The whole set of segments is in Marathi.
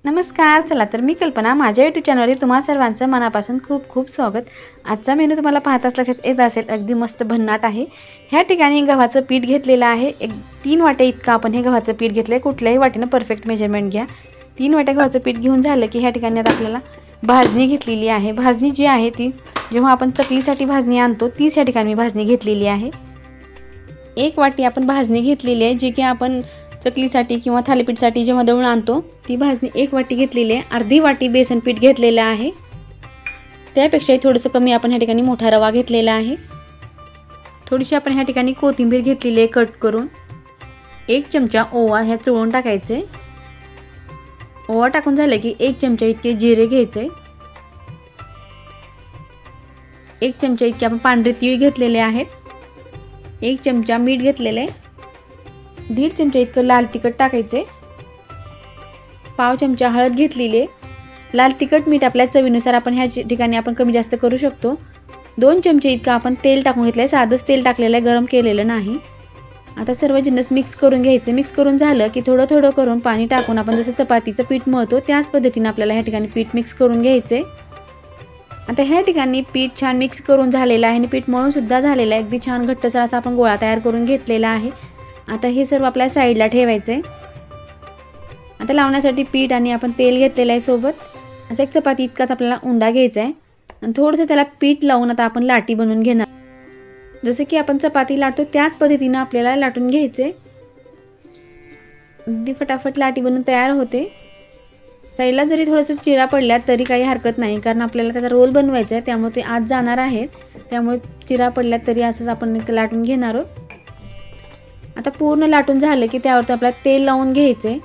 नमस्कार. चला तर मी कल्पना माझ्या YouTube चॅनलवर तुम्हा सर्वांचं मनापासून खूप खूप स्वागत. आजचा मेनू तुम्हाला पाहताच लक्षात येत असेल, अगदी मस्त भन्नाट आहे. ह्या ठिकाणी गव्हाचं पीठ घेतलेलं आहे. 3 वाट्या इतकं आपण हे गव्हाचं पीठ घेतलंय. कुठल्याही वाटीनं परफेक्ट मेजरमेंट घ्या. 3 वाट्या गव्हाचं पीठ घेऊन झालं की ह्या ठिकाणी आता आपल्याला भाजणी घेतलेली आहे. भाजणी जी आहे ती जेव्हा आपण चकलीसाठी भाजणी आणतो तीच ह्या ठिकाणी मी भाजणी घेतलेली आहे. 1 वाटी आपण भाजणी घेतलेली आहे, जी की आपण चकलीसाठी किंवा थालीपीठसाठी जेव्हा दळून आणतो ती भाजणी 1 वाटी घेतलेली आहे. अर्धी वाटी बेसन पीठ घेतलेलं आहे. त्यापेक्षाही थोडंसं कमी आपण ह्या ठिकाणी मोठा रवा घेतलेला आहे. थोडीशी आपण ह्या ठिकाणी कोथिंबीर घेतलेली आहे कट करून. 1 चमचा ओवा ह्या चोळून टाकायचे. ओवा टाकून झालं की 1 चमचा इतके जिरे घ्यायचे. 1 चमचा इतके आपण पांढरे तीळ घेतलेले आहेत. 1 चमचा मीठ घेतलेले आहे. 1.5 चमचा इतकं लाल तिखट टाकायचे. पाव चमचा हळद घेतलेली आहे. लाल तिखट मीठ आपल्या चवीनुसार आपण ह्या ठिकाणी आपण कमी जास्त करू शकतो. 2 चमचे इतकं आपण तेल टाकून घेतलंय. साधंच तेल टाकलेलं आहे, गरम केलेलं नाही. आता सर्व जिन्नस मिक्स करून घ्यायचे. मिक्स करून झालं की थोडं थोडं करून पाणी टाकून आपण जसं चपातीचं पीठ मळतो त्याच पद्धतीने आपल्याला ह्या ठिकाणी पीठ मिक्स करून घ्यायचे. आता ह्या ठिकाणी पीठ छान मिक्स करून झालेलं आहे आणि पीठ मळून सुद्धा झालेलं आहे. अगदी छान घट्टसर असा आपण गोळा तयार करून घेतलेला आहे. आता हे सर्व आपल्या साईडला ठेवायचे. आता लावण्यासाठी पीठ आणि आपण तेल घेतलेलं आहे सोबत. असं एक चपाती इतकाच आपल्याला उंडा घ्यायचा आहे आणि थोडंसं त्याला पीठ लावून आता आपण लाटी बनवून घेणार. जसं की आपण चपाती लाटतो त्याच पद्धतीनं आपल्याला लाटून घ्यायचे. अगदी फटाफट लाटी बनवून तयार होते. साईडला जरी थोडंसं चिरा पडल्या तरी काही हरकत नाही, कारण आपल्याला त्याचा रोल बनवायचा आहे, त्यामुळे ते आत जाणार आहेत. त्यामुळे चिरा पडल्या तरी असंच आपण लाटून घेणार आहोत. आता पूर्ण लाटून झालं की त्यावरती आपल्याला तेल लावून घ्यायचे.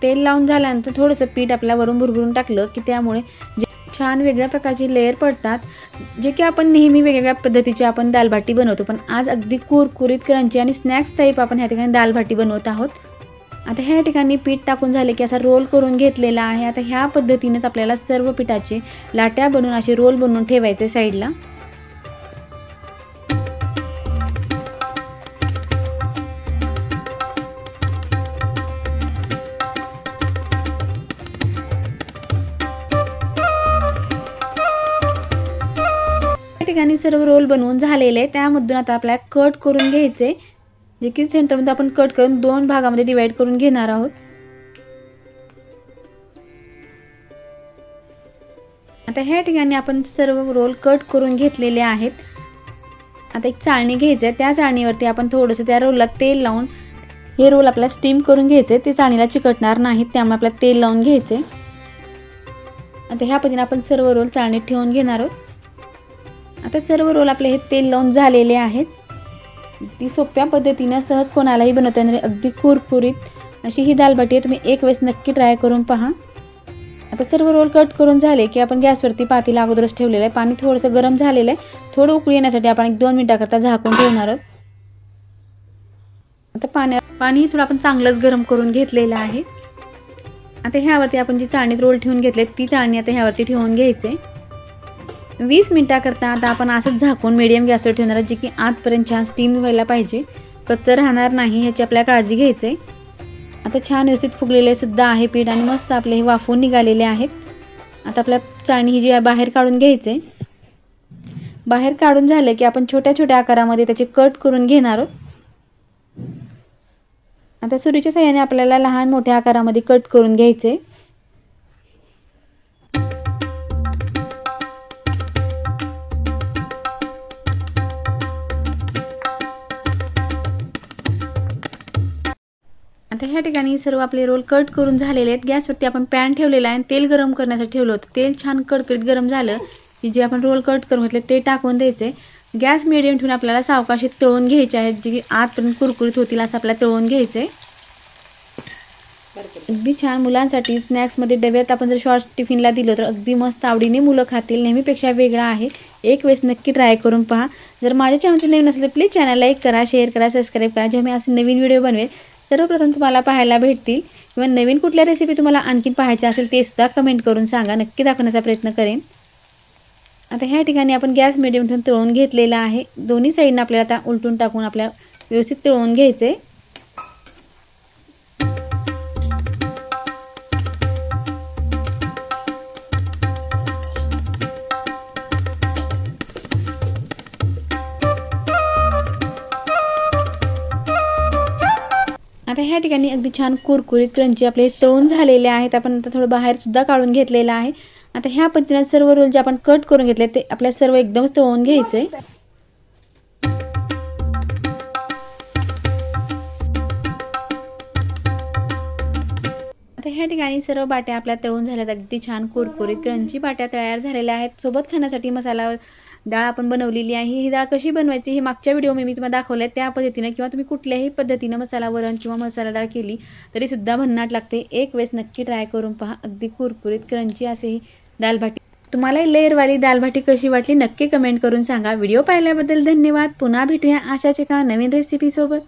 तेल लावून झाल्यानंतर थोडंसं पीठ आपल्या वरून भुरभुरून टाकलं की त्यामुळे छान वेगळ्या प्रकारची लेयर पडतात, जे की आपण नेहमी वेगवेगळ्या पद्धतीची आपण दालबाटी बनवतो, पण आज अगदी कुरकुरीत क्रंची आणि स्नॅक्स टाईप आपण ह्या ठिकाणी दालबाटी बनवत आहोत. आता ह्या ठिकाणी पीठ टाकून झाले की असा रोल करून घेतलेला आहे. आता ह्या पद्धतीनेच आपल्याला सर्व पिठाचे लाट्या बनवून असे रोल बनवून ठेवायचे साईडला. ठिकाणी सर्व रोल बनवून झालेले आहे. त्यामधून आता आपल्याला कट करून घ्यायचे, जे की सेंटरमध्ये आपण कट करून 2 भागामध्ये डिवाइड करून घेणार आहोत. आता ह्या ठिकाणी आपण सर्व रोल कट करून घेतलेले आहेत. आता एक चाळणी घ्यायची आहे. त्या चाळणीवरती आपण थोडंसं त्या रोलला तेल लावून हे रोल आपल्याला स्टीम करून घ्यायचे. ते चाळणीला चिकटणार नाहीत, त्यामुळे आपल्याला तेल लावून घ्यायचे. आता ह्या पद्धतीने आपण सर्व रोल चाळणीत ठेवून घेणार आहोत. आता सर्व रोल आपले हे तेल लावून झालेले आहेत. ती सोप्या पद्धतीने सहज कोणालाही बनवता येणारी अगदी कुरकुरीत अशी ही दालबाटी आहे. तुम्ही एक वेळेस नक्की ट्राय करून पहा. आता सर्व रोल कट करून झाले की आपण गॅसवरती पातेला अगोदरच ठेवलेलं आहे. पाणी थोडंसं गरम झालेलं आहे. थोडं उकळी येण्यासाठी आपण 1-2 मिनिटाकरता झाकून ठेवणार आहोत. आता पाणी थोडं आपण चांगलंच गरम करून घेतलेलं आहे. आता ह्यावरती आपण जी चाळणीत रोल ठेवून घेतले ती चाळणी आता ह्यावरती ठेवून घ्यायचे. 20 मिनिटाकरता आता आपण असंच झाकून मीडियम गॅसवर ठेवणार आहे, जे की आतपर्यंत छान स्टीम व्हायला पाहिजे, कच्चं राहणार नाही याची आपल्याला काळजी घ्यायची. आता छान व्यवस्थित फुगलेले सुद्धा आहे पीठ आणि मस्त आपले हे वाफवून निघालेले आहेत. आता आपल्या चाळणी ही जी आहे बाहेर काढून घ्यायचे. बाहेर काढून झालं की आपण छोट्या छोट्या आकारामध्ये त्याचे कट करून घेणार आहोत. आता सुरीच्या साहाय्याने आपल्याला लहान मोठ्या आकारामध्ये कट करून घ्यायचे. आता ह्या ठिकाणी सर्व आपले रोल कट करून झालेले आहेत. गॅसवरती आपण पॅन ठेवलेला आहे आणि तेल गरम करण्यासाठी ठेवलं होतं. तेल छान कडकडीत गरम झालं की जे आपण रोल कट करून घेतले ते टाकून द्यायचे. गॅस मिडियम ठेवून आपल्याला सावकाशी तळून घ्यायचे आहेत, जे की आतपर्यंत कुरकुरीत होतील असं आपल्याला तळून घ्यायचे. अगदी छान मुलांसाठी स्नॅक्समध्ये डब्यात आपण जर शॉर्ट टिफिनला दिलं तर अगदी मस्त आवडीने मुलं खातील. नेहमीपेक्षा वेगळा आहे. एक वेळेस नक्की ट्राय करून पहा. जर माझ्या चॅनलचे नवीन असेल तर प्लीज चॅनल लाईक करा, शेअर करा, सबस्क्राईब करा. जेव्हा मी असे नवीन व्हिडिओ बनवेल सर्वप्रथम तुम्हाला पाहायला भेटतील. किंवा नवीन कुठल्या रेसिपी तुम्हाला आणखीन पाहायच्या असेल ते सुद्धा कमेंट करून सांगा, नक्की दाखवण्याचा प्रयत्न करेन. आता ह्या ठिकाणी आपण गॅस मिडियम ठेवून तळून घेतलेला आहे. दोन्ही साईडने आपल्याला आता उलटून टाकून आपल्या व्यवस्थित तळून घ्यायचे. आता ह्या ठिकाणी अगदी छान कुरकुरीत क्रंची आपले तळून झालेले आहेत. आपण आता थोडं बाहेर सुद्धा काढून घेतलेलं आहे. आता ह्या पद्धतीने सर्व रोल जे आपण कट करून घेतले ते आपल्या सर्व एकदम तळून घ्यायचे. आता ह्या ठिकाणी सर्व बाट्या आपल्या तळून झाल्यात. अगदी छान कुरकुरीत क्रंची बाट्या तयार झालेल्या आहेत. सोबत खाण्यासाठी मसाला डाळ आपण बनवलेली आहे. ही डाळ कशी बनवायची हे मागच्या व्हिडिओमध्ये मी तुम्हाला दाखवले. त्या पद्धतीने किंवा तुम्ही कुठल्याही पद्धतीने मसाला वरण किंवा मसाला डाळ केली तरी सुद्धा भन्नाट लागते. एक वेळेस नक्की ट्राय करून पहा. अगदी कुरकुरीत क्रंची असे ही दाल बाटी. तुम्हाला लेअरवाली दाल बाटी कशी वाटली नक्की कमेंट करून सांगा. व्हिडिओ पाहिल्याबद्दल धन्यवाद. पुन्हा भेटूया अशाच एका नवीन रेसिपी सोबत.